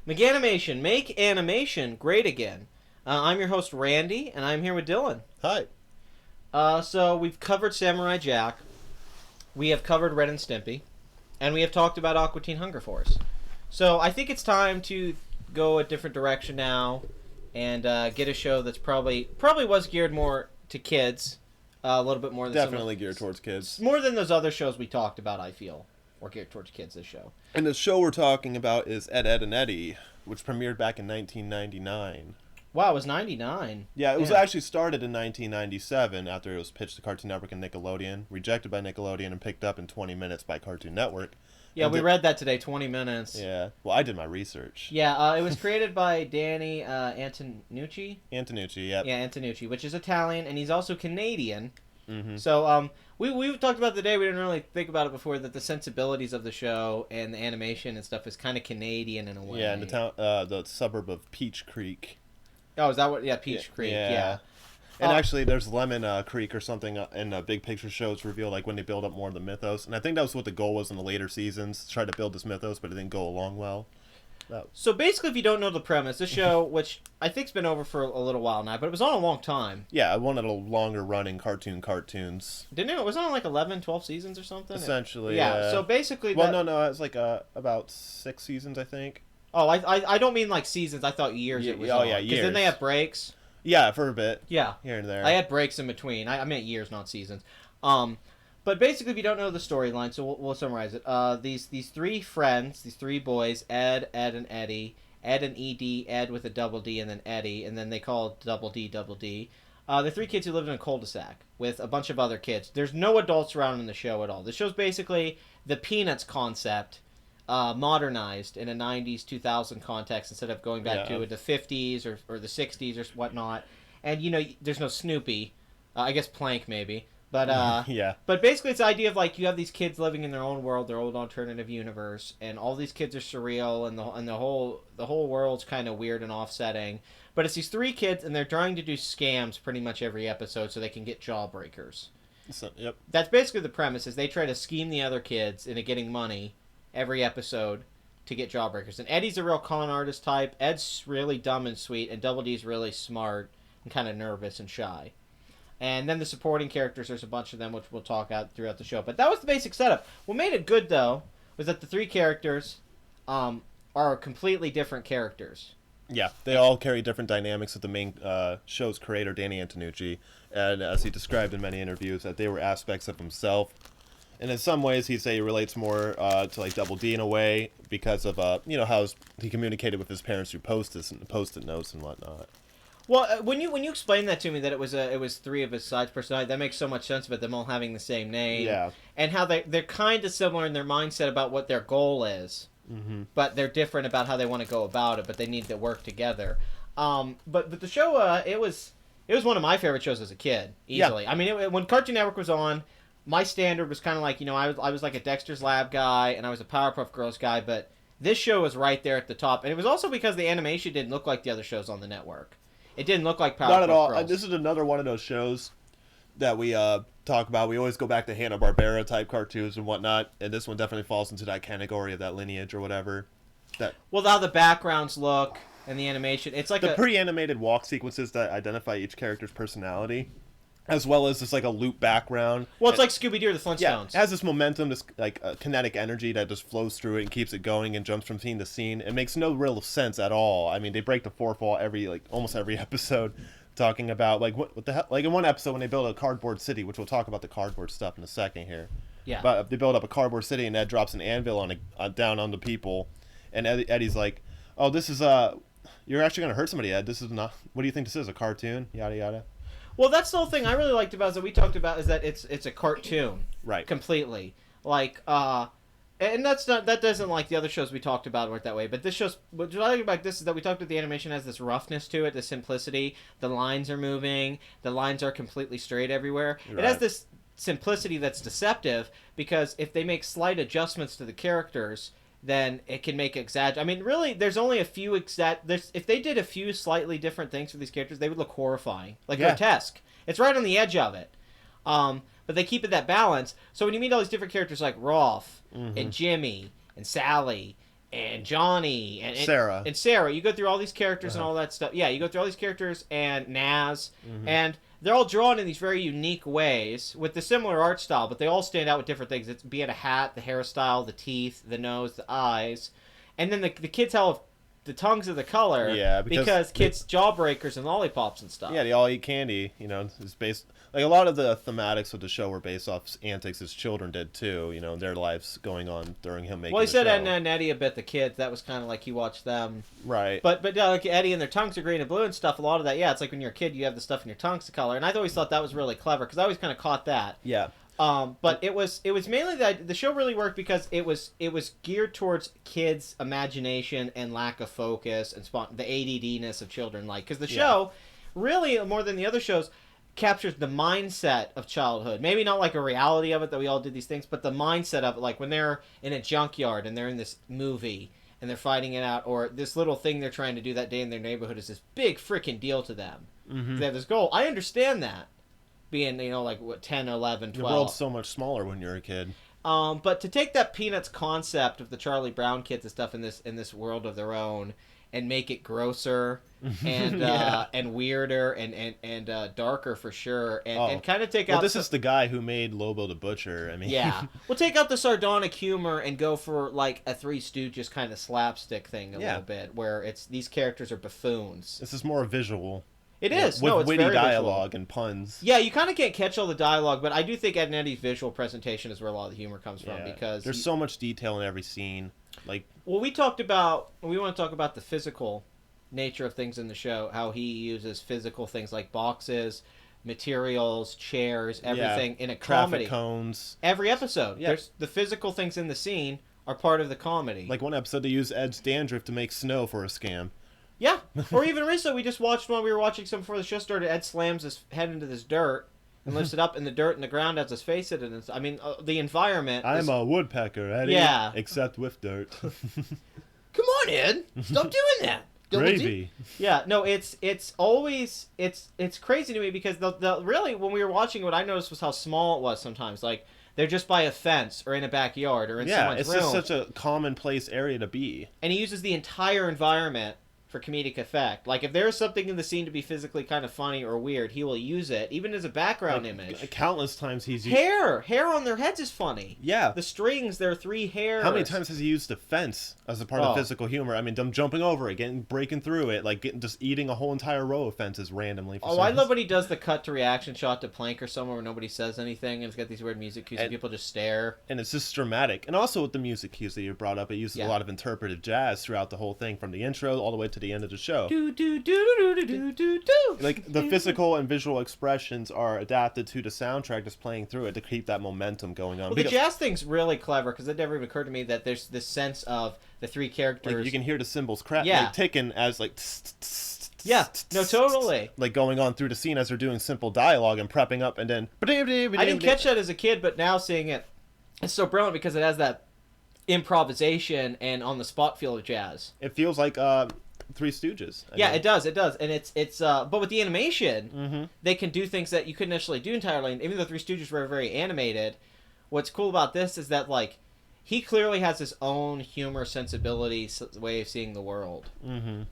Maganimation, make animation great again. I'm your host, Randy, and I'm here with Dylan. Hi. So we've covered Samurai Jack, we have covered Ren and Stimpy, and we have talked about Aqua Teen Hunger Force. So I think it's time to go a different direction now and get a show that's probably was geared more to kids, a little bit more than Definitely geared towards kids. more than those other shows we talked about. I feel or geared towards kids. This show. And the show we're talking about is Ed, Ed, and Eddy, which premiered back in 1999. Wow, it was 99. Yeah, it was actually started in 1997 after it was pitched to Cartoon Network and Nickelodeon, rejected by Nickelodeon, and picked up in 20 minutes by Cartoon Network. Yeah, we read that today, 20 minutes. Yeah, well, I did my research. Yeah, it was created by Danny Antonucci. Antonucci, yep. Yeah, Antonucci, which is Italian, and he's also Canadian. Mm-hmm. So we talked about today, we didn't really think about it before, that the sensibilities of the show and the animation and stuff is kind of Canadian in a way. Yeah, in the suburb of Peach Creek. Oh, is that what? Yeah, Peach Creek, yeah. And actually, there's Lemon Creek or something in Big Picture shows reveal, like, when they build up more of the mythos. And I think that was what the goal was in the later seasons, to try to build this mythos, but it didn't go along well. So basically, if you don't know the premise, this show, which I think's been over for a little while now, but it was on a long time. Yeah, I wanted a longer running cartoons. Didn't it? It was on like 11, 12 seasons or something? Essentially, yeah. So basically... Well, no, it's like about 6 seasons, I think. Oh, I don't mean like seasons. I thought years it was on. Yeah, years. Because then they have breaks. Yeah, for a bit. Yeah. Here and there. I had breaks in between. I meant years, not seasons. But basically, if you don't know the storyline, so we'll summarize it. These three friends, these three boys, Ed, and Eddy, Ed and Ed, Ed with a double D, and then Eddy, and then they call it double D. The three kids who lived in a cul-de-sac with a bunch of other kids. There's no adults around in the show at all. The show's basically the Peanuts concept, modernized in a 90s, 2000 context instead of going back to the 50s or the 60s or whatnot. And, there's no Snoopy. I guess Plank, maybe. But yeah. But basically, it's the idea of, like, you have these kids living in their own world, their own alternative universe, and all these kids are surreal, and the whole world's kind of weird and offsetting. But it's these three kids, and they're trying to do scams pretty much every episode so they can get jawbreakers. So, yep. That's basically the premise, is they try to scheme the other kids into getting money every episode to get jawbreakers. And Eddie's a real con artist type. Ed's really dumb and sweet, and Double D's really smart and kind of nervous and shy. And then the supporting characters, there's a bunch of them, which we'll talk out throughout the show. But that was the basic setup. What made it good, though, was that the three characters are completely different characters. Yeah, they all carry different dynamics with the main show's creator, Danny Antonucci. And as he described in many interviews, that they were aspects of himself. And in some ways, he'd say he relates more to, like, Double D in a way because of, how he communicated with his parents through post-it notes and whatnot. Well, when you explained that to me, that it was three of his sides personality, that makes so much sense about them all having the same name. Yeah. And how they're kind of similar in their mindset about what their goal is, but they're different about how they want to go about it. But they need to work together. But the show, it was one of my favorite shows as a kid, easily. Yeah. I mean, when Cartoon Network was on, my standard was kind of like, I was like a Dexter's Lab guy, and I was a Powerpuff Girls guy, but this show was right there at the top. And it was also because the animation didn't look like the other shows on the network. It didn't look like Powerpuff Girls. Not at all. This is another one of those shows that we talk about. We always go back to Hanna-Barbera type cartoons and whatnot, and this one definitely falls into that category of that lineage or whatever. Well, how the backgrounds look and the animation. It's like the pre-animated walk sequences that identify each character's personality, as well as just like a loop background. Well, it's like Scooby-Doo or the Flintstones. Yeah, it has this momentum, this like kinetic energy that just flows through it and keeps it going and jumps from scene to scene. It makes no real sense at all. I mean, they break the fourth wall almost every episode, talking about like what the hell. Like in one episode when they build a cardboard city, which we'll talk about the cardboard stuff in a second here. Yeah. But they build up a cardboard city and Ed drops an anvil down on the people, and Eddie's like, "Oh, this is you're actually gonna hurt somebody, Ed. This is not. What do you think this is? A cartoon? Yada yada." Well, that's the whole thing I really liked about it, that we talked about, is that it's a cartoon, right? Completely, like and that doesn't like the other shows we talked about weren't that way. But this shows, what I like about this is that we talked about the animation has this roughness to it, the simplicity. The lines are moving, the lines are completely straight everywhere. Right. It has this simplicity that's deceptive because if they make slight adjustments to the characters, then it can make I mean, really, there's only a few if they did a few slightly different things for these characters, they would look horrifying, like grotesque. It's right on the edge of it. But they keep it that balance. So when you meet all these different characters like Rolf and Jimmy and Sally and Johnny Sarah. and Sarah. You go through all these characters and all that stuff. Yeah, you go through all these characters and Naz, and they're all drawn in these very unique ways with the similar art style, but they all stand out with different things. It's be it a hat, the hairstyle, the teeth, the nose, the eyes, and then the kids have the tongues of the color. Yeah, because kids jawbreakers and lollipops and stuff. Yeah, they all eat candy. You know, it's based like a lot of the thematics of the show were based off antics his children did too. You know, their lives going on during him making. Well, he the said show. Ed and Eddy a bit. The kids, that was kind of like he watched them. Right. But yeah, like Eddy and their tongues are green and blue and stuff. A lot of that, yeah, it's like when you're a kid, you have the stuff in your tongues to color, and I always thought that was really clever because I always kind of caught that. Yeah. But it was mainly that the show really worked because it was geared towards kids' imagination and lack of focus and the ADD-ness of children. Like, because the show really more than the other shows captures the mindset of childhood. Maybe not like a reality of it that we all did these things, but the mindset of it. Like when they're in a junkyard and they're in this movie and they're fighting it out, or this little thing they're trying to do that day in their neighborhood is this big freaking deal to them. They have this goal. I understand that. Being, you know, like, what, 10, 11, 12. The world's so much smaller when you're a kid. But to take that Peanuts concept of the Charlie Brown kids and stuff in this world of their own and make it grosser and and weirder and darker for sure and kind of take out... Well, this is the guy who made Lobo the Butcher. I mean... Yeah. We'll take out the sardonic humor and go for, like, a Three Stooges kind of slapstick thing a little bit where these characters are buffoons. This is more visual. It is. With it's witty very dialogue visual. And puns. Yeah, you kind of can't catch all the dialogue, but I do think Ed and Eddy's visual presentation is where a lot of the humor comes from because there's so much detail in every scene. Like, well, we want to talk about the physical nature of things in the show. How he uses physical things like boxes, materials, chairs, everything in a comedy. Traffic cones. Every episode, there's the physical things in the scene are part of the comedy. Like one episode, they use Ed's dandruff to make snow for a scam. Yeah, or even recently, we just watched one. We were watching some before the show started. Ed slams his head into this dirt and lifts it up, and the dirt and the ground has his face in it. I mean, the environment. I'm a woodpecker, Eddie. Yeah. Except with dirt. Come on, Ed. Stop doing that. Gravy. Yeah, no, it's always it's crazy to me because the really when we were watching, what I noticed was how small it was sometimes. Like they're just by a fence or in a backyard or in someone's room. Yeah, it's just such a commonplace area to be. And he uses the entire environment for comedic effect. Like if there's something in the scene to be physically kind of funny or weird, he will use it even as a background image. Countless times he's used hair on their heads is funny. Yeah, the strings, there are three hairs. How many times has he used the fence as a part of physical humor? I mean, them jumping over it, breaking through it, like just eating a whole entire row of fences randomly. I love when he does the cut to reaction shot to Plank or somewhere where nobody says anything and it's got these weird music cues and people just stare. And it's just dramatic. And also with the music cues that you brought up, it uses a lot of interpretive jazz throughout the whole thing, from the intro all the way to the end of the show. Like the physical and visual expressions are adapted to the soundtrack just playing through it to keep that momentum going on. Well, the jazz thing's really clever because it never even occurred to me that there's this sense of the three characters. Like you can hear the cymbals like ticking as like. Yeah, no, totally. Like going on through the scene as they're doing simple dialogue and prepping up, and then. I didn't catch that as a kid, but now seeing it, it's so brilliant because it has that improvisation and on the spot feel of jazz. It feels like Three Stooges. I mean. It does, and it's but with the animation, they can do things that you couldn't necessarily do entirely. And even though Three Stooges were very animated, what's cool about this is that like he clearly has his own humor sensibility way of seeing the world.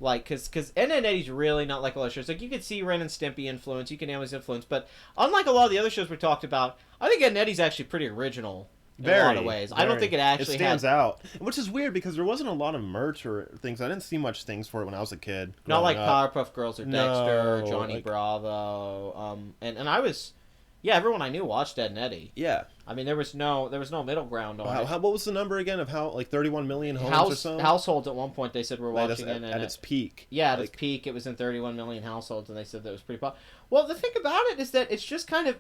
Like because Ed and Eddy's really not like a lot of shows. Like you could see Ren and Stimpy influence, you can have his influence, but unlike a lot of the other shows we talked about, I think Ed and Eddy's actually pretty original. In a lot of ways. I don't think it actually stands out. Which is weird because there wasn't a lot of merch or things. I didn't see much things for it when I was a kid. Not like Powerpuff Girls or Dexter or Johnny Bravo. And I was... Yeah, everyone I knew watched Ed and Eddy. Yeah. I mean, there was no middle ground on it. What was the number again of how, like 31 million homes or so? Households at one point they said were watching it. At its peak. Yeah, at its peak it was in 31 million households and they said that was pretty popular. Well, the thing about it is that it's just kind of...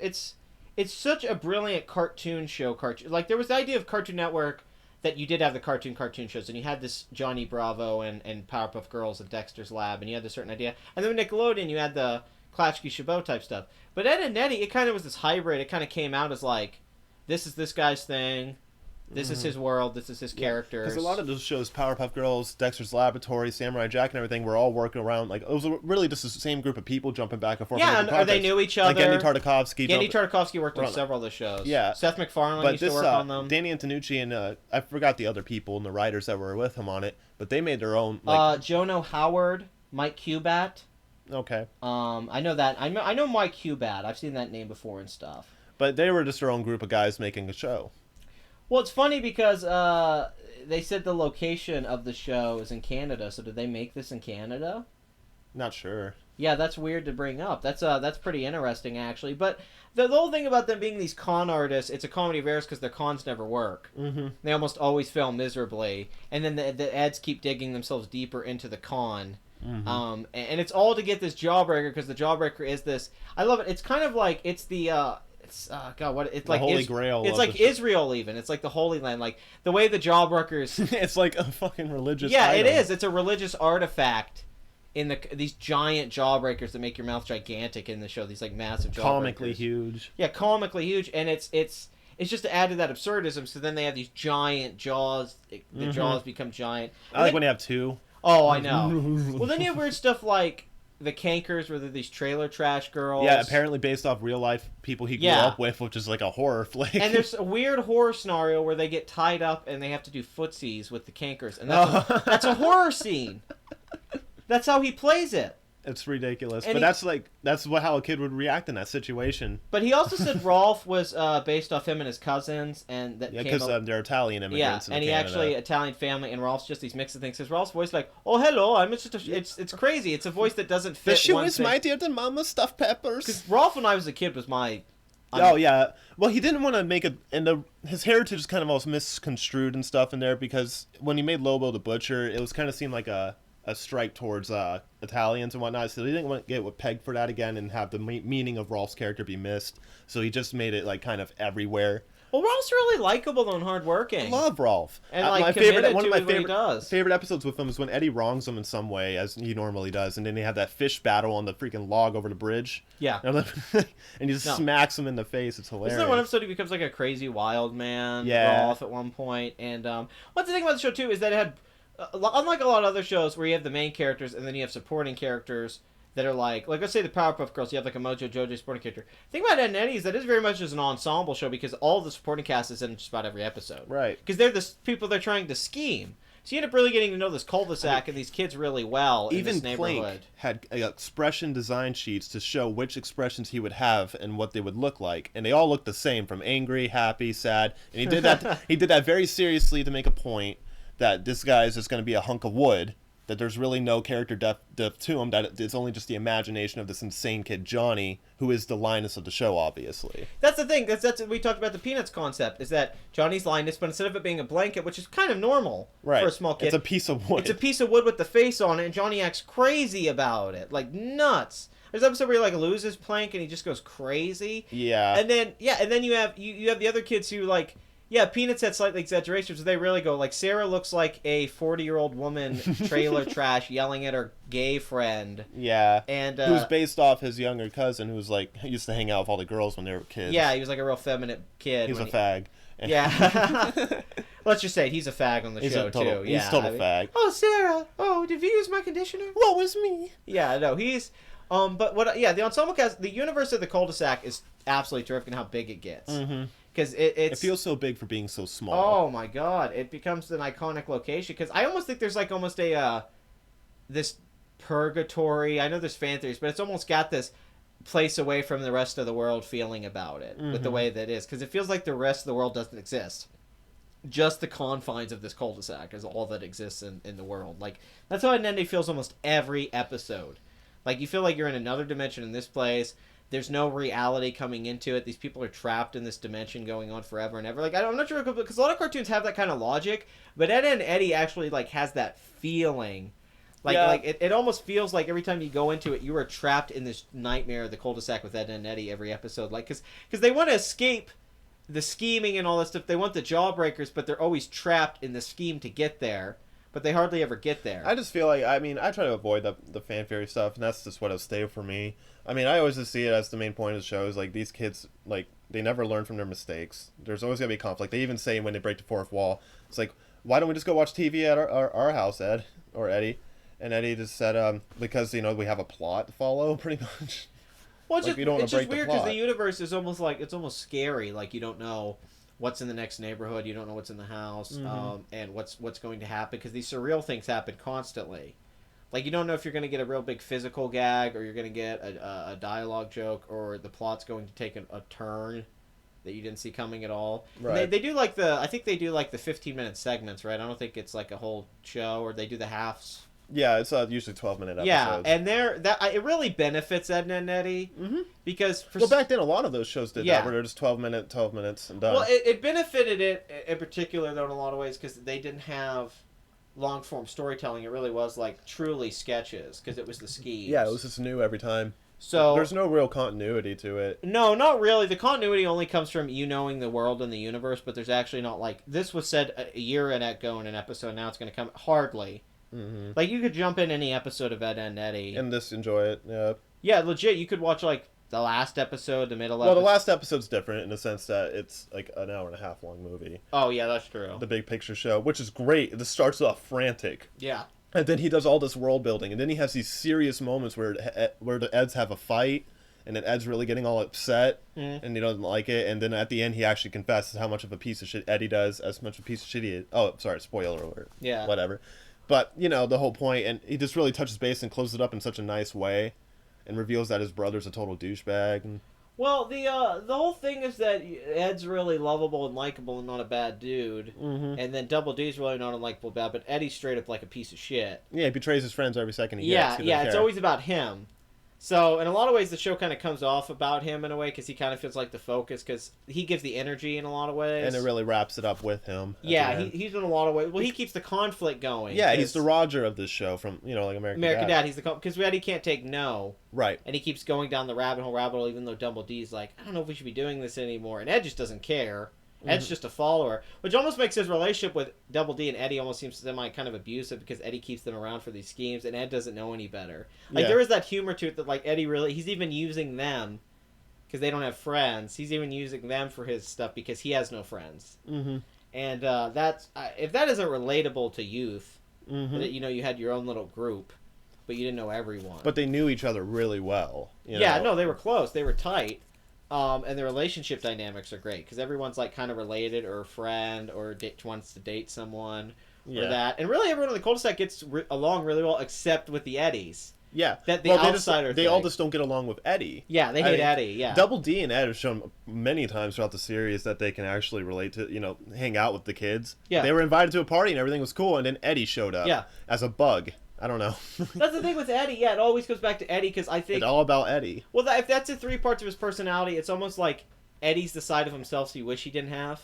It's such a brilliant cartoon show. Like, there was the idea of Cartoon Network that you did have the cartoon shows, and you had this Johnny Bravo and Powerpuff Girls and Dexter's Lab, and you had this certain idea. And then with Nickelodeon, you had the Klatchky Chabot type stuff. But Ed and Eddy, it kind of was this hybrid. It kind of came out as like, this is this guy's thing, This is his world. This is his characters. Because a lot of those shows, Powerpuff Girls, Dexter's Laboratory, Samurai Jack, and everything, were all working around like it was really just the same group of people jumping back and forth. Yeah, and they knew each other. Like Andy Tartakovsky. Andy Tartakovsky worked on several of the shows. Yeah, Seth MacFarlane used to work on them. Danny Antonucci and I forgot the other people and the writers that were with him on it, but they made their own. Like, Jono Howard, Mike Cubat. Okay. I know that. I know Mike Cubat. I've seen that name before and stuff. But they were just their own group of guys making a show. Well, it's funny because they said the location of the show is in Canada. So did they make this in Canada? Not sure. Yeah, that's weird to bring up. That's pretty interesting, actually. But the whole thing about them being these con artists, it's a comedy of errors because their cons never work. Mm-hmm. They almost always fail miserably. And then the ads keep digging themselves deeper into the con. Mm-hmm. And it's all to get this jawbreaker because the jawbreaker is this. I love it. It's kind of like it's the God, what it's the like Holy Grail. It's like Israel, even. It's like the Holy Land. Like the way the jawbreakers. It's like a fucking religious. Yeah, item. it is. It's a religious artifact in these giant jawbreakers that make your mouth gigantic in the show. These like massive jawbreakers. Comically huge. Yeah, comically huge, and it's just to add to that absurdism. So then they have these giant jaws. The jaws become giant. I like when you have two. Oh, I know. Well, then you have weird stuff like the Cankers, where they're these trailer trash girls. Yeah, apparently based off real life people he grew up with, which is like a horror flick. And there's a weird horror scenario where they get tied up and they have to do footsies with the Cankers, and that's a horror scene. That's how he plays it. It's ridiculous, and but that's how a kid would react in that situation. But he also said Rolf was based off him and his cousins, and that because they're Italian immigrants. Yeah, and he Canada. actually Italian family, and Rolf's just these mix of things. Because Rolf's voice like, oh hello, I'm just it's crazy. It's a voice that doesn't fit. The shoe is mightier than Mama's stuffed peppers. Because Rolf, when I was a kid, was my. Oh yeah, well he didn't want to make it, and his heritage is kind of also misconstrued and stuff in there because when he made Lobo the Butcher, it was kind of seemed like a strike towards Italians and whatnot, so he didn't want to get pegged for that again and have the meaning of Rolf's character be missed, so he just made it like kind of everywhere. Well, Rolf's really likable and hardworking. I love Rolf. And one of my favorite episodes with him is when Eddy wrongs him in some way, as he normally does, and then they have that fish battle on the freaking log over the bridge. Yeah. And he just smacks him in the face. It's hilarious. Isn't that one episode he becomes like a crazy wild man? Yeah. Rolf at one point. And what's the thing about the show too is that it had. Unlike a lot of other shows where you have the main characters and then you have supporting characters that are like let's say the Powerpuff Girls, you have like a Mojo Jojo supporting character. The thing about Ed and Eddy is that it's very much as an ensemble show because all the supporting cast is in just about every episode. Right. Because they're the people they're trying to scheme. So you end up really getting to know this cul-de-sac and these kids really well in this neighborhood. Even Plank had expression design sheets to show which expressions he would have and what they would look like, and they all looked the same, from angry, happy, sad. And he did that. He did that very seriously to make a point that this guy is just going to be a hunk of wood, that there's really no character depth to him, that it's only just the imagination of this insane kid Johnny, who is the Linus of the show, obviously. That's the thing. That's we talked about the Peanuts concept, is that Johnny's Linus, but instead of it being a blanket, which is kind of normal for a small kid. It's a piece of wood. It's a piece of wood with the face on it, and Johnny acts crazy about it, like nuts. There's an episode where he like loses Plank and he just goes crazy. Yeah. And then you have the other kids who like. Yeah, Peanuts had slightly exaggerations, but they really go, like, Sarah looks like a 40-year-old woman trailer trash yelling at her gay friend. Yeah. And who's based off his younger cousin, who's, like, he used to hang out with all the girls when they were kids. Yeah, he was, like, a real feminine kid. He's a fag. Yeah. Let's just say he's a fag on the show, too. He's a total fag. Oh, Sarah! Oh, did you use my conditioner? What was me? Yeah, no, he's... But what... Yeah, the ensemble cast... The universe of the cul-de-sac is absolutely terrific in how big it gets. Mm-hmm. Because it feels so big for being so small. Oh my god, it becomes an iconic location. Because I almost think there's like almost a this purgatory. I know there's fan theories, but it's almost got this place away from the rest of the world feeling about it with the way that it is. Because it feels like the rest of the world doesn't exist. Just the confines of this cul-de-sac is all that exists in the world. Like that's how Eddy feels almost every episode. Like you feel like you're in another dimension in this place. There's no reality coming into it. These people are trapped in this dimension going on forever and ever. Like I'm not sure because a lot of cartoons have that kind of logic, but Ed and Eddy actually like has that feeling. Like it almost feels like every time you go into it, you are trapped in this nightmare of the cul-de-sac with Ed and Eddy every episode. Like because they want to escape the scheming and all that stuff. They want the jawbreakers, but they're always trapped in the scheme to get there. but they hardly ever get there. I just feel like, I mean, I try to avoid the fanfare stuff, and that's just what it'll stay for me. I mean, I always just see it as the main point of the show is, like, these kids, like, they never learn from their mistakes. There's always going to be conflict. They even say when they break the fourth wall, it's like, why don't we just go watch TV at our house, Ed? Or Eddy. And Eddy just said, because, you know, we have a plot to follow, pretty much. Well, it's like, just weird because the universe is almost like, it's almost scary. Like, you don't know what's in the next neighborhood, you don't know what's in the house, and what's going to happen, because these surreal things happen constantly. Like, you don't know if you're going to get a real big physical gag, or you're going to get a dialogue joke, or the plot's going to take a turn that you didn't see coming at all. Right. They do like I think they do like the 15-minute segments, right? I don't think it's like a whole show, or they do the halves. Yeah, it's usually 12-minute episodes. Yeah, and it really benefits Ed and Eddy, because back then a lot of those shows did that, where they're just 12 minutes and done. Well, it benefited it in particular though in a lot of ways because they didn't have long form storytelling. It really was like truly sketches because it was the skis. Yeah, it was just new every time. So there's no real continuity to it. No, not really. The continuity only comes from you knowing the world and the universe, but there's actually not like this was said a year ago in an episode. Now it's going to come hardly. Mm-hmm. Like, you could jump in any episode of Ed and Eddy. And just enjoy it, yeah. Yeah, legit. You could watch, like, the last episode, the middle episode. Well, the last episode's different in the sense that it's, like, an hour and a half long movie. Oh, yeah, that's true. The big picture show, which is great. It starts off frantic. Yeah. And then he does all this world building. And then he has these serious moments where the Eds have a fight. And then Ed's really getting all upset. And he doesn't like it. And then at the end, he actually confesses how much of a piece of shit Eddy does. As much of a piece of shit he is. Oh, sorry, spoiler alert. Yeah. Whatever. But, you know, the whole point, and he just really touches base and closes it up in such a nice way, and reveals that his brother's a total douchebag. And... Well, the whole thing is that Ed's really lovable and likable and not a bad dude, and then Double D's really not unlikable bad, but Eddy's straight up like a piece of shit. Yeah, he betrays his friends every second he gets. Yeah, yeah, it's always about him. So, in a lot of ways, the show kind of comes off about him in a way because he kind of feels like the focus because he gives the energy in a lot of ways. And it really wraps it up with him. Yeah, he's in a lot of ways. Well, he keeps the conflict going. Yeah, he's the Roger of this show from, you know, like American Dad. He's the because Eddy can't take no. Right. And he keeps going down the rabbit hole, even though Double D's like, I don't know if we should be doing this anymore. And Ed just doesn't care. Ed's just a follower, which almost makes his relationship with Double D and Eddy almost seems kind of abusive because Eddy keeps them around for these schemes and Ed doesn't know any better. Like, there is that humor to it that, like, Eddy really, he's even using them because they don't have friends. He's even using them for his stuff because he has no friends. And that's, if that isn't relatable to youth, that, you know, you had your own little group, but you didn't know everyone. But they knew each other really well. No, they were close. They were tight. And the relationship dynamics are great because everyone's like kind of related or a friend or wants to date someone or that. And really everyone in the cul-de-sac gets along really well except with the Eddys. Yeah. That the outsider they all just don't get along with Eddy. Yeah, they hate Eddy, yeah. Double D and Ed have shown many times throughout the series that they can actually relate to, you know, hang out with the kids. Yeah. They were invited to a party and everything was cool and then Eddy showed up as a bug. I don't know. That's the thing with Eddy. Yeah, it always goes back to Eddy because I think... It's all about Eddy. Well, if that's the three parts of his personality, it's almost like Eddy's the side of himself so you wish he didn't have.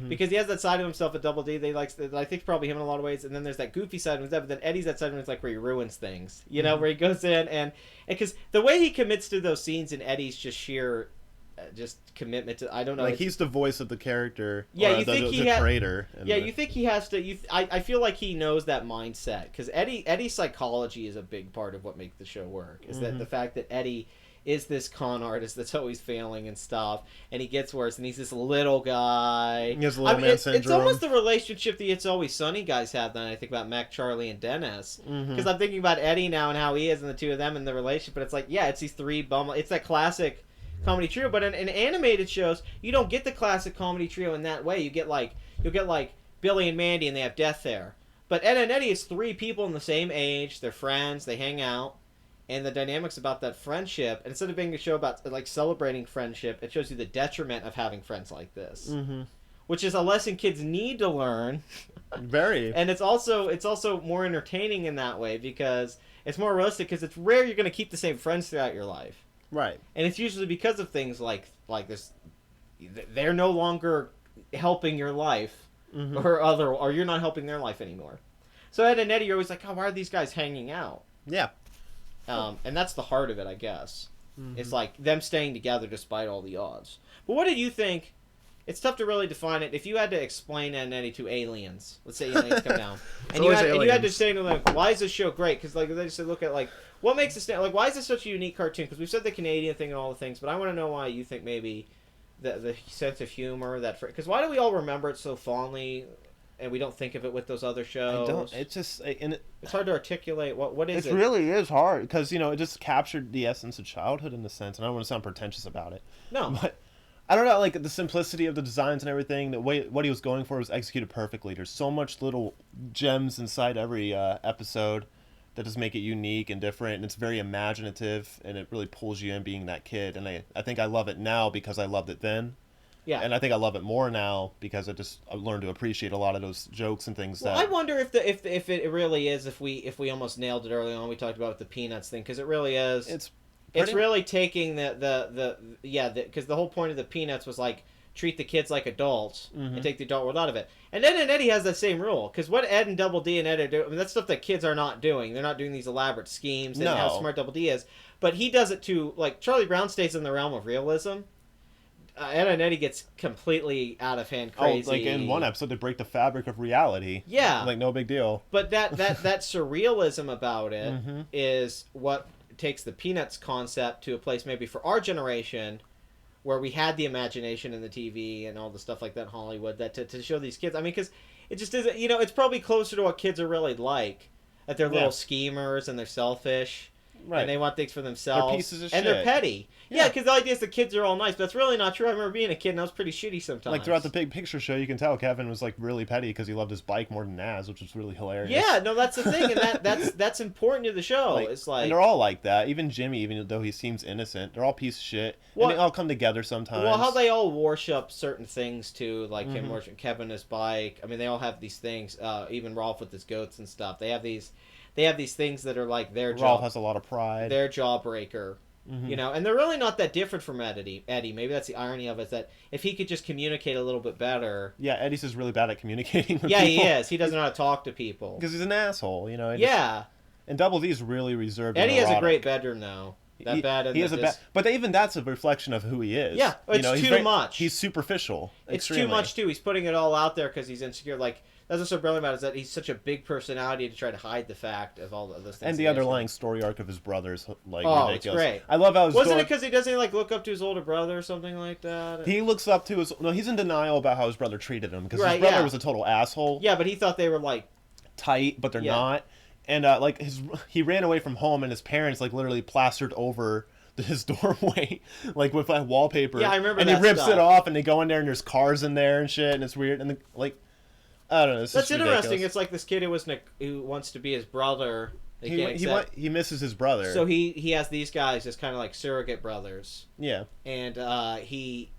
Because he has that side of himself at Double D that I think probably him in a lot of ways, and then there's that goofy side of himself, but then Eddy's that side of him is like where he ruins things. You know, where he goes in and... Because the way he commits to those scenes in Eddy's just sheer... just commitment to I don't know like he's the voice of the character you think the creator you think he has to I feel like he knows that mindset because Eddy's psychology is a big part of what makes the show work is that the fact that Eddy is this con artist that's always failing and stuff and he gets worse and he's this little guy he has little man syndrome. It's almost the relationship the It's Always Sunny guys have then I think about Mac, Charlie, and Dennis because I'm thinking about Eddy now and how he is and the two of them in the relationship but it's like it's these three it's that classic comedy trio, but in animated shows, you don't get the classic comedy trio in that way. You'll get like Billy and Mandy, and they have death there. But Ed and Eddy is three people in the same age. They're friends. They hang out, and the dynamics about that friendship. Instead of being a show about like celebrating friendship, it shows you the detriment of having friends like this, which is a lesson kids need to learn. Very. And it's also more entertaining in that way because it's more realistic because it's rare you're going to keep the same friends throughout your life. Right. And it's usually because of things like this. They're no longer helping your life, or you're not helping their life anymore. So Ed and Eddy are always like, oh, why are these guys hanging out? Yeah. And that's the heart of it, I guess. It's like them staying together despite all the odds. But what did you think it's tough to really define it. If you had to explain Ed and Eddy to aliens, let's say aliens come down, and you had to say to them, like, why is this show great? Because like they just look at like what makes it stand, like why is this such a unique cartoon? Because we've said the Canadian thing and all the things, but I want to know why you think maybe the sense of humor because why do we all remember it so fondly? And we don't think of it with those other shows. I don't. It's just it's hard to articulate what is it. It really is hard because it just captured the essence of childhood in a sense, and I don't want to sound pretentious about it. No, but I don't know, like the simplicity of the designs and everything. The way what he was going for was executed perfectly. There's so much little gems inside every episode that just make it unique and different, and it's very imaginative, and it really pulls you in being that kid. And I think I love it now because I loved it then. Yeah, and I think I love it more now because I learned to appreciate a lot of those jokes and things. Well, I wonder if it really is if we almost nailed it early on. We talked about the Peanuts thing because it really is. It's really taking because the whole point of the Peanuts was like treat the kids like adults and take the adult world out of it. And Ed and Eddy has that same rule because what Ed and Double D and Ed are doing, I mean, that's stuff that kids are not doing. They're not doing these elaborate schemes and how smart Double D is. But he does it to like Charlie Brown stays in the realm of realism. Ed and Eddy gets completely out of hand crazy. Oh, like in one episode, they break the fabric of reality. Yeah. Like, no big deal. But that surrealism about it is what takes the Peanuts concept to a place maybe for our generation where we had the imagination and the TV and all the stuff like that in Hollywood that to show these kids. I mean, because it just isn't, it's probably closer to what kids are really like. That they're little schemers and they're selfish. Right. And they want things for themselves. They're pieces of shit. And they're petty. Yeah, because the idea is the kids are all nice, but that's really not true. I remember being a kid and I was pretty shitty sometimes. Like throughout the Big Picture show, you can tell Kevin was like really petty because he loved his bike more than Naz, which was really hilarious. Yeah, no, that's the thing, and that's important to the show. It's like, and they're all like that. Even Jimmy, even though he seems innocent, they're all piece of shit. And they all come together sometimes. Well, how they all worship certain things too, like him worshiping Kevin his bike. I mean, they all have these things. Even Rolf with his goats and stuff. They have these things that are like their job. Rolf has a lot of pride. Their jawbreaker. And they're really not that different from Eddy. Maybe that's the irony of it, that if he could just communicate a little bit better. Yeah, Eddy's just really bad at communicating with people. Yeah, he is. He doesn't know how to talk to people. Because he's an asshole, Yeah. And Double D's really reserved. Eddy has a great bedroom, though. But even that's a reflection of who he is. Yeah, it's too much. He's superficial. It's too much, too. He's putting it all out there because he's insecure. Like, that's what's so brilliant about it, is that he's such a big personality to try to hide the fact of all those things. And the underlying story arc of his brother's ridiculous. It's great. I love how Wasn't it because he doesn't look up to his older brother or something like that? He looks up to his... No, he's in denial about how his brother treated him because his brother was a total asshole. Yeah, but he thought they were like... tight, but they're not. And he ran away from home and his parents literally plastered over his doorway with wallpaper. Yeah, I remember and that. And he rips it off and they go in there and there's cars in there and shit and it's weird. And I don't know. That's interesting. It's like this kid who wants to be his brother. He misses his brother. So he has these guys as kind of like surrogate brothers. Yeah. And he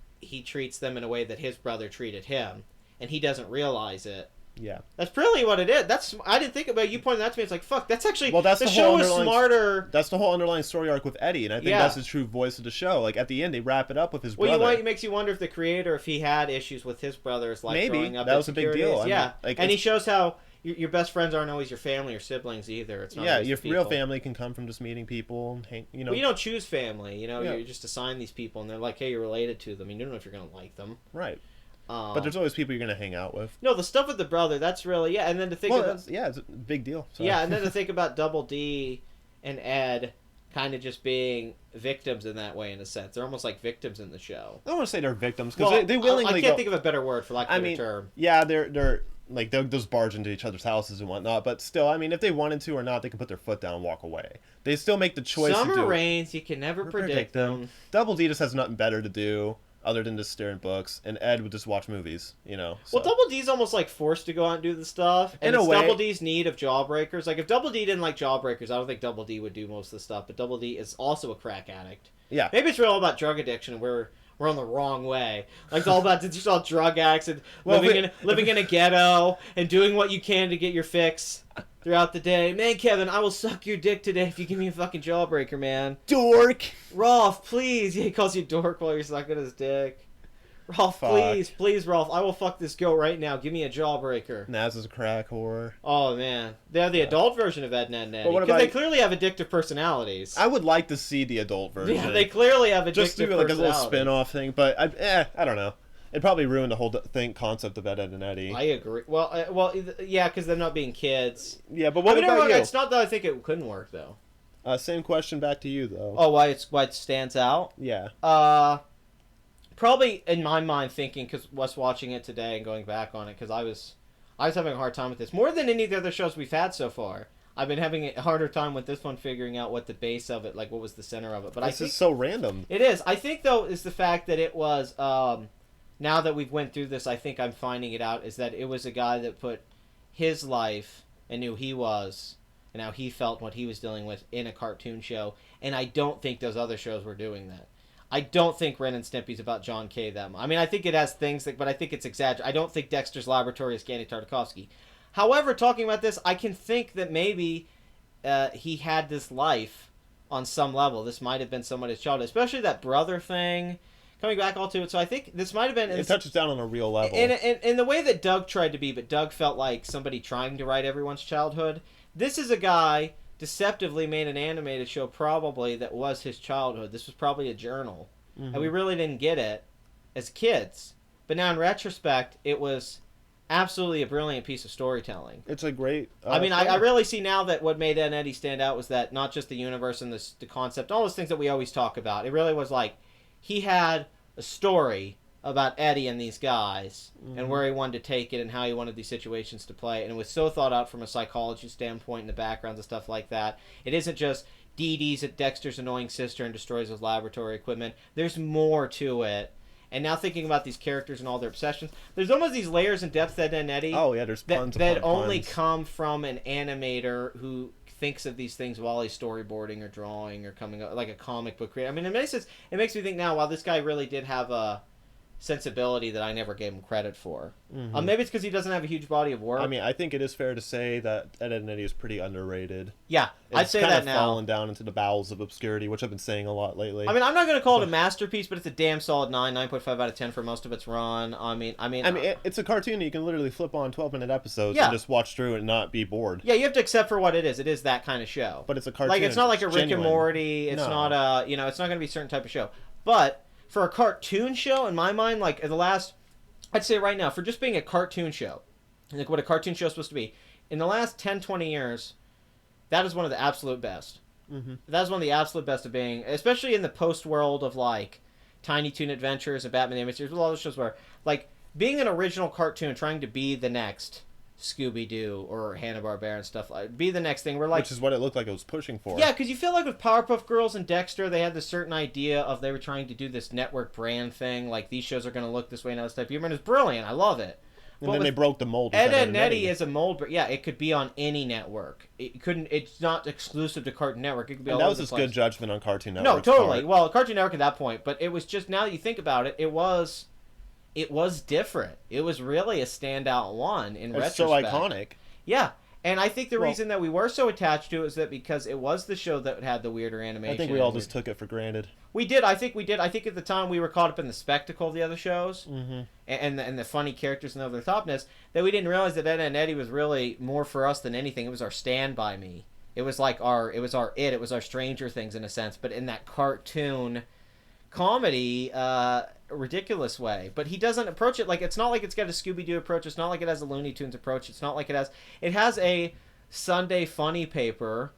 treats them in a way that his brother treated him, and he doesn't realize it. Yeah. That's really what it is. I didn't think about it. You pointed that to me. It's like, fuck, that's actually... Well, that's the show is smarter. That's the whole underlying story arc with Eddy, and I think that's the true voice of the show. At the end, they wrap it up with his brother. Well, it makes you wonder if the creator, if he had issues with his brothers, growing up. That was a big deal. Yeah. And he shows how your best friends aren't always your family or siblings either. It's not your real family can come from just meeting people. And Well, you don't choose family. You just assign these people, and they're like, hey, you're related to them. You don't know if you're going to like them. Right. But there's always people you're going to hang out with. No, the stuff with the brother, that's really... Yeah, and then to think about... it's a big deal. So. Yeah, and then to think about Double D and Ed kind of just being victims in that way, in a sense. They're almost like victims in the show. I don't want to say they're victims, because they willingly I can't think of a better word for lack of a better term. Yeah, they're they'll just barge into each other's houses and whatnot, but still, if they wanted to or not, they could put their foot down and walk away. They still make the choice to do it. Summer rains, you can never predict them. Double D just has nothing better to do other than just stare at books, and Ed would just watch movies, So. Well, Double D's almost forced to go out and do the stuff, and it's Double D's need of Jawbreakers. If Double D didn't like Jawbreakers, I don't think Double D would do most of the stuff, but Double D is also a crack addict. Yeah. Maybe it's real about drug addiction, and we're on the wrong way. It's all about just all drug addicts and living in a ghetto and doing what you can to get your fix throughout the day. Man, Kevin, I will suck your dick today if you give me a fucking Jawbreaker, man. Dork! Rolf, please. Yeah, he calls you dork while you're sucking his dick. Rolf, please, Rolf, I will fuck this goat right now. Give me a Jawbreaker. Naz is a crack whore. Oh, man. They're the adult version of Ed and Eddy. Because they clearly have addictive personalities. I would like to see the adult version. Yeah, they clearly have addictive personalities. Just do a little spin-off thing, but I don't know. It probably ruined the whole concept of Ed, and Eddy. I agree. Yeah, because they're not being kids. Yeah, but what about you? It's not that I think it couldn't work though. Same question back to you though. Oh, why it stands out? Yeah. Probably in my mind thinking, because was watching it today and going back on it, because I was having a hard time with this more than any of the other shows we've had so far. I've been having a harder time with this one figuring out what the base of it, like what was the center of it. But This is so random. It is. I think though is the fact that it was. Now that we've went through this, I think I'm finding it out is that it was a guy that put his life and who he was and how he felt what he was dealing with in a cartoon show, and I don't think those other shows were doing that. I don't think Ren and Stimpy's about John K. them. I mean, I think it has things, but I think it's exaggerated. I don't think Dexter's Laboratory is Gandhi Tartakovsky. However, talking about this, I can think that maybe he had this life on some level. This might have been somebody's childhood, especially that brother thing. Coming back all to it, so I think this might have been... It touches down on a real level. In the way that Doug tried to be, but Doug felt like somebody trying to write everyone's childhood. This is a guy deceptively made an animated show probably that was his childhood. This was probably a journal. Mm-hmm. And we really didn't get it as kids. But now in retrospect, it was absolutely a brilliant piece of storytelling. It's a great... I really see now that what made Ed and Eddy stand out was that not just the universe and the concept, all those things that we always talk about. It really was like he had a story about Eddy and these guys and where he wanted to take it and how he wanted these situations to play. And it was so thought out from a psychology standpoint and the backgrounds and stuff like that. It isn't just Dee Dee's at Dexter's annoying sister and destroys his laboratory equipment. There's more to it. And now thinking about these characters and all their obsessions, there's almost these layers and depth that Ed and Eddy. Oh yeah, there's puns that only come from an animator who thinks of these things while he's storyboarding or drawing or coming up like a comic book creator. I mean, it makes me think now. Wow, this guy really did have a sensibility that I never gave him credit for. Mm-hmm. Maybe it's because he doesn't have a huge body of work. I mean, I think it is fair to say that Ed and Eddy is pretty underrated. Yeah, I'd say that now. It's kind of fallen down into the bowels of obscurity, which I've been saying a lot lately. I mean, I'm not going to call it a masterpiece, but it's a damn solid 9.5 out of 10 for most of its run. I mean, it's a cartoon that you can literally flip on 12-minute episodes and just watch through it and not be bored. Yeah, you have to accept for what it is. It is that kind of show. But it's a cartoon. Like, it's not like a Rick and Morty. It's not a, it's not going to be a certain type of show. But for a cartoon show, in my mind, like I'd say right now, for just being a cartoon show, like what a cartoon show is supposed to be, in the last 10, 20 years, that is one of the absolute best. Mm-hmm. That is one of the absolute best of being, especially in the post-world of like Tiny Toon Adventures and Batman the Animated Series, with all those shows where, like, being an original cartoon, trying to be the next Scooby-Doo or Hanna-Barbera and stuff like be the next thing. We're like, which is what it looked like it was pushing for. Yeah, because you feel like with Powerpuff Girls and Dexter, they had this certain idea of they were trying to do this network brand thing. Like, these shows are going to look this way and all this stuff. Humor, and it's brilliant. I love it. And then they broke the mold. Ed and Eddy is a mold, but yeah, it could be on any network. It's not exclusive to Cartoon Network. It could be all over the place. That was his good judgment on Cartoon Network. No, totally. Well, Cartoon Network at that point, but it was just, now that you think about it, it was different. It was really a standout one in retrospect. It's so iconic. Yeah, and I think the reason that we were so attached to it is that because it was the show that had the weirder animation. I think we all just took it for granted. We did. I think we did. I think at the time we were caught up in the spectacle of the other shows and the funny characters and over the topness that we didn't realize that Ed and Eddy was really more for us than anything. It was our Stand By Me. It was like it was our Stranger Things in a sense, but in that cartoon comedy ridiculous way. But he doesn't approach it like, it's not like it's got a Scooby-Doo approach. It's not like it has a Looney Tunes approach. It's not like it has a Sunday funny paper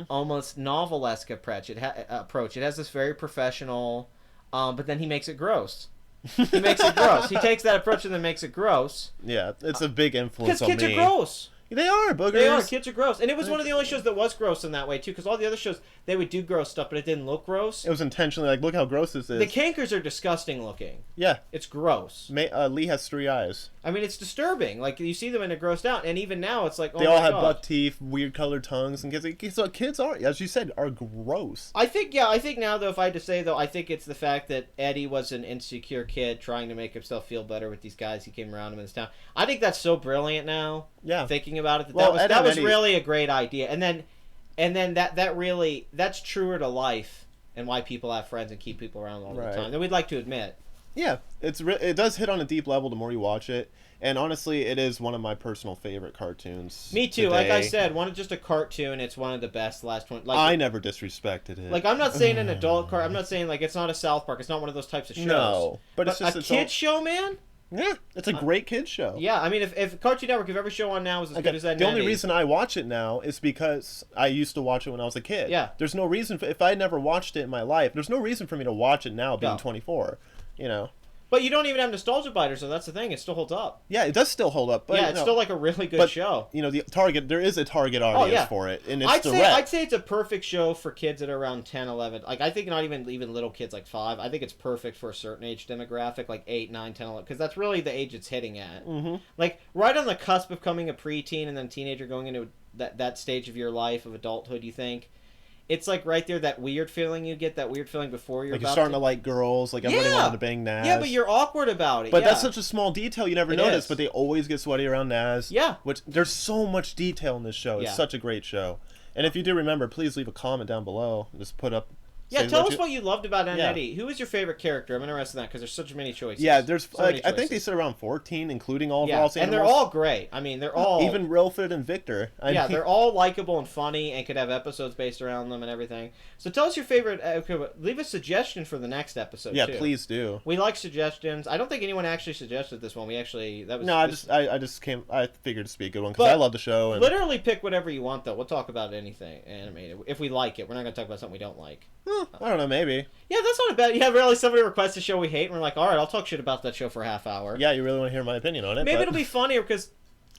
almost novelesque approach. It has this very professional but then he makes it gross. He makes it gross. He takes that approach and then makes it gross. Yeah, it's a big influence on me. Because kids are gross. They are boogers. They are. Kids are gross. And it was one of the only shows that was gross in that way, too, because all the other shows, they would do gross stuff, but it didn't look gross. It was intentionally like, look how gross this is. The cankers are disgusting looking. Yeah. It's gross. Lee has 3 eyes. I mean, it's disturbing. Like, you see them and they're grossed out, and even now it's like, oh my God. They all have God. buck teeth, weird colored tongues, and kids are, as you said, are gross. I think now, though, if I had to say, though, I think it's the fact that Eddy was an insecure kid trying to make himself feel better with these guys he came around him in this town. I think that's so brilliant now. Yeah. Thinking about it, that was really a great idea. And then that really, that's truer to life and why people have friends and keep people around all the time than we'd like to admit. Yeah, it does hit on a deep level the more you watch it, and honestly, it is one of my personal favorite cartoons. Me too. Like I said, just a cartoon. It's one of the best. Last one. Like I never disrespected it. Like I'm not saying an adult I'm not saying like it's not a South Park. It's not one of those types of shows. No, but it's just a kid show, man. Yeah, it's a great kid show. Yeah, I mean, if Cartoon Network, if every show on now is as good as that, the only reason I watch it now is because I used to watch it when I was a kid. Yeah. There's no reason if I never watched it in my life. There's no reason for me to watch it now, being 24. You know. But you don't even have nostalgia biters, so that's the thing. It still holds up. Yeah, it does still hold up. But, yeah, it's still like a really good show. You know, there is a target audience for it, and it's I'd say it's a perfect show for kids that are around 10, 11. Like, I think not even little kids like 5. I think it's perfect for a certain age demographic, like 8, 9, 10, 11, because that's really the age it's hitting at. Mm-hmm. Like, right on the cusp of becoming a preteen and then teenager going into that stage of your life of adulthood, you think. It's like right there, that weird feeling you get, that weird feeling before you're starting to like girls, like everybody wanted to bang Naz. Yeah, but you're awkward about it. But that's such a small detail you never notice, but they always get sweaty around Naz. Yeah. Which, there's so much detail in this show. It's such a great show. And if you do remember, please leave a comment down below. Just put up... Yeah, tell us what you loved about Ed and Eddy. Who is your favorite character? I'm interested in that because there's such many choices. Yeah, there's I think they said around 14, including all of Ross animals. And they're all great. I mean, they're all... Even Rilford and Victor. They're all likable and funny and could have episodes based around them and everything. So tell us your favorite... leave a suggestion for the next episode, too. Yeah, please do. We like suggestions. I don't think anyone actually suggested this one. We actually... I figured to be a good one because I love the show. And... Literally pick whatever you want, though. We'll talk about anything animated. If we like it. We're not going to talk about something we don't like. I don't know, maybe. Yeah, that's not a bad... Yeah, really, somebody requests a show we hate, and we're like, all right, I'll talk shit about that show for a half hour. Yeah, you really want to hear my opinion on it. Maybe it'll be funnier, because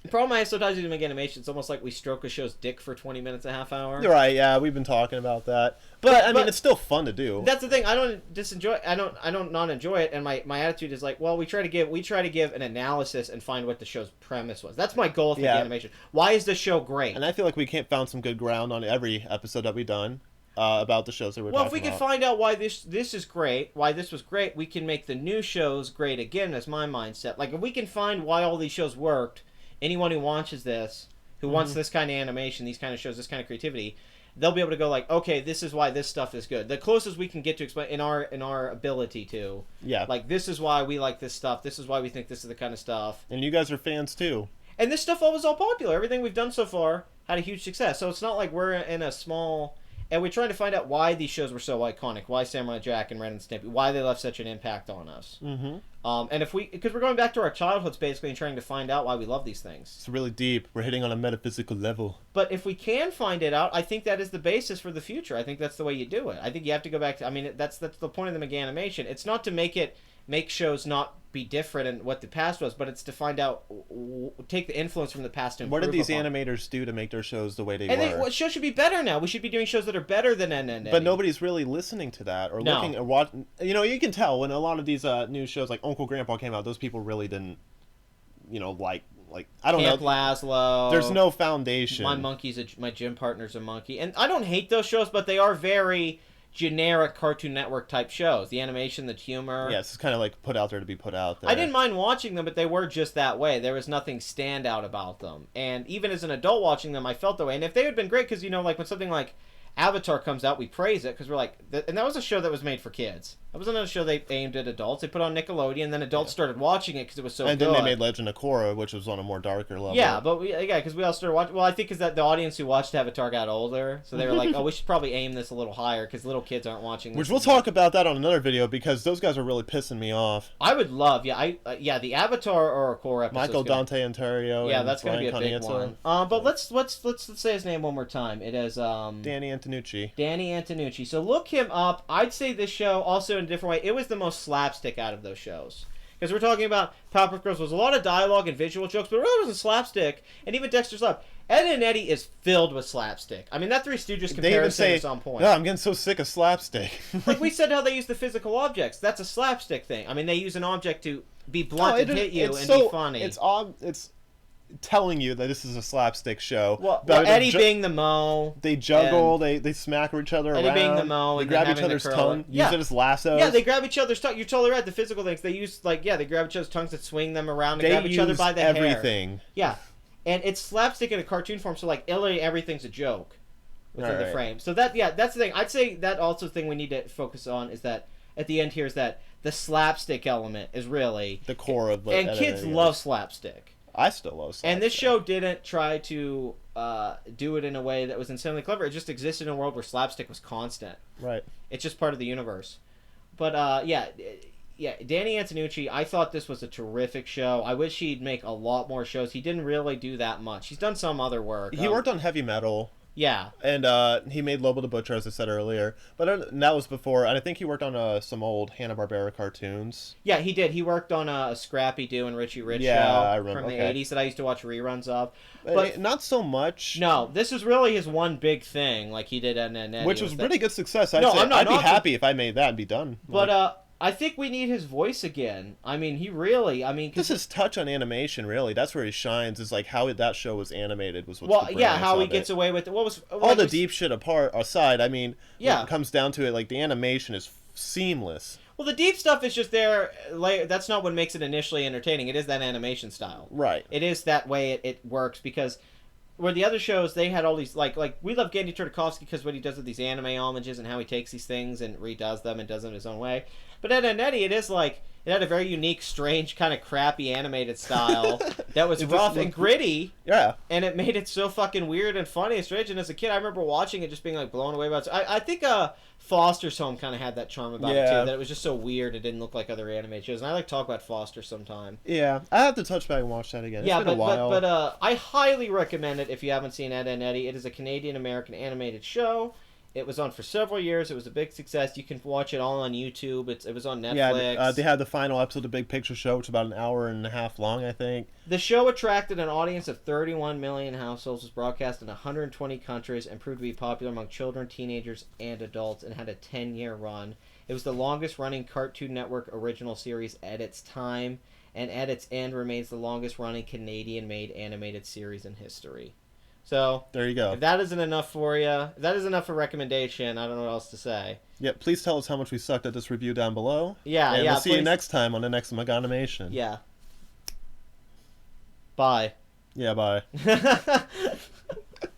the problem I have sometimes with Maganimation, it's almost like we stroke a show's dick for 20 minutes, a half hour. You're right, yeah, we've been talking about that. But I mean, it's still fun to do. That's the thing. I don't not enjoy it, and my attitude is like, well, we try to give an analysis and find what the show's premise was. That's my goal with Maganimation. Why is the show great? And I feel like we found some good ground on every episode that we've done. About the shows that we're talking about. Well, if we can find out why this is great, why this was great, we can make the new shows great again. That's my mindset. Like, if we can find why all these shows worked, anyone who watches this, who wants this kind of animation, these kind of shows, this kind of creativity, they'll be able to go like, okay, this is why this stuff is good. The closest we can get to explain in our ability to. Yeah. Like, this is why we like this stuff. This is why we think this is the kind of stuff. And you guys are fans too. And this stuff was all popular. Everything we've done so far had a huge success. So it's not like we're in a small... And we're trying to find out why these shows were so iconic, why Samurai Jack and Ren and Stimpy, why they left such an impact on us. Mm-hmm. And because we're going back to our childhoods basically and trying to find out why we love these things. It's really deep. We're hitting on a metaphysical level. But if we can find it out, I think that is the basis for the future. I think that's the way you do it. I think you have to go back to. I mean, that's the point of the Maganimation. It's not to make shows not be different in what the past was, but it's to find out, take the influence from the past and improve what did these upon. animators do to make their shows the way they were? Shows should be better now. We should be doing shows that are better than Ed. But nobody's really listening to that or looking or watching. You know, you can tell when a lot of these new shows like Uncle Grandpa came out, those people really didn't, like I don't Camp know. Laszlo. There's no foundation. My gym partner's a monkey, and I don't hate those shows, but they are very generic Cartoon Network type shows. The animation, the humor. Yeah, it's kind of like put out there to be put out there. I didn't mind watching them, but they were just that way. There was nothing standout about them. And even as an adult watching them, I felt that way. And if they had been great, because, like when something like Avatar comes out, we praise it, because we're like... And that was a show that was made for kids. That wasn't a show they aimed at adults. They put on Nickelodeon, and then adults started watching it because it was so good. And then they made Legend of Korra, which was on a more darker level. Yeah, but because we all started watching... Well, I think because the audience who watched Avatar got older, so they were like, oh, we should probably aim this a little higher, because little kids aren't watching this. Which we'll talk about that on another video, because those guys are really pissing me off. I would love... the Avatar or Korra episode. Michael Dante Ontario. Yeah, that's going to be a big one. But let's say his name one more time. It is... Danny Antonucci. Danny Antonucci. So look him up. I'd say this show, also in a different way, it was the most slapstick out of those shows. Because we're talking about Powerpuff Girls. There was a lot of dialogue and visual jokes, but it really wasn't slapstick. And even Dexter's Lab. Ed and Eddy is filled with slapstick. I mean, that Three Stooges comparison is on point. No, I'm getting so sick of slapstick. Like we said how they use the physical objects. That's a slapstick thing. I mean, they use an object to be blunt and hit you and be funny. It's telling you that this is a slapstick show. Well Eddy being the Mo. They juggle, they smack each other around. Eddy being the Mo. They grab each other's tongue, use it as lassos. Yeah, they grab each other's tongue. You're totally right. The physical things. They use, they grab each other's tongues and swing them around and grab each other by the hair. Everything. Yeah. And it's slapstick in a cartoon form, so literally everything's a joke within the frame. So that's the thing. I'd say that also thing we need to focus on is that at the end here is that the slapstick element is really the core of what and Ed, kids Eddy is. love slapstick. I still love slapstick. And this show didn't try to do it in a way that was insanely clever. It just existed in a world where slapstick was constant. Right. It's just part of the universe. But yeah, Danny Antonucci, I thought this was a terrific show. I wish he'd make a lot more shows. He didn't really do that much. He's done some other work. He worked on Heavy Metal. Yeah. And he made Lobo the Butcher, as I said earlier. But and that was before. And I think he worked on some old Hanna-Barbera cartoons. Yeah, he did. He worked on a Scrappy Doo and Richie Rich show I remember. from the Okay. 80s that I used to watch reruns of. But not so much. no, this is really his one big thing, like he did Ed, Eddy. Which was pretty good success. No, I'm not I'd be knocking- happy if I made that and be done. But I think we need his voice again. I mean, he really. I mean, This is touch on animation, really. That's where he shines. Is like how that show was animated was what's well, the yeah, brilliance how he of gets it. away with it. What was All the deep shit aside. I mean, Yeah. when it comes down to it, like the animation is seamless. Well, the deep stuff is just there. Like, that's not what makes it initially entertaining. It is that animation style. Right. It is that way it works because where the other shows they had all these like we love Genndy Tartakovsky because what he does with these anime homages and how he takes these things and redoes them and does them his own way. But Ed and Eddy, it is like it had a very unique, strange, kind of crappy animated style that was rough and gritty. Yeah. And it made it so fucking weird and funny and strange. And as a kid, I remember watching it just being like blown away by it. So I think Foster's Home kind of had that charm about it too. That it was just so weird. It didn't look like other animated shows. And I like to talk about Foster sometime. Yeah. I have to touch back and watch that again. Yeah, It's been a while. but I highly recommend it if you haven't seen Ed and Eddy. It is a Canadian-American animated show. It was on for several years. It was a big success. You can watch it all on YouTube. It was on Netflix. Yeah, they had the final episode of the Big Picture Show, which is about an hour and a half long, I think. The show attracted an audience of 31 million households, was broadcast in 120 countries, and proved to be popular among children, teenagers, and adults, and had a 10-year run. It was the longest-running Cartoon Network original series at its time, and at its end remains the longest-running Canadian-made animated series in history. So, there you go. If that isn't enough for you, if that is enough for recommendation, I don't know what else to say. Yeah, please tell us how much we sucked at this review down below. Yeah, and yeah. we'll see you next time on the next Maganimation. Yeah. Bye. Yeah, bye.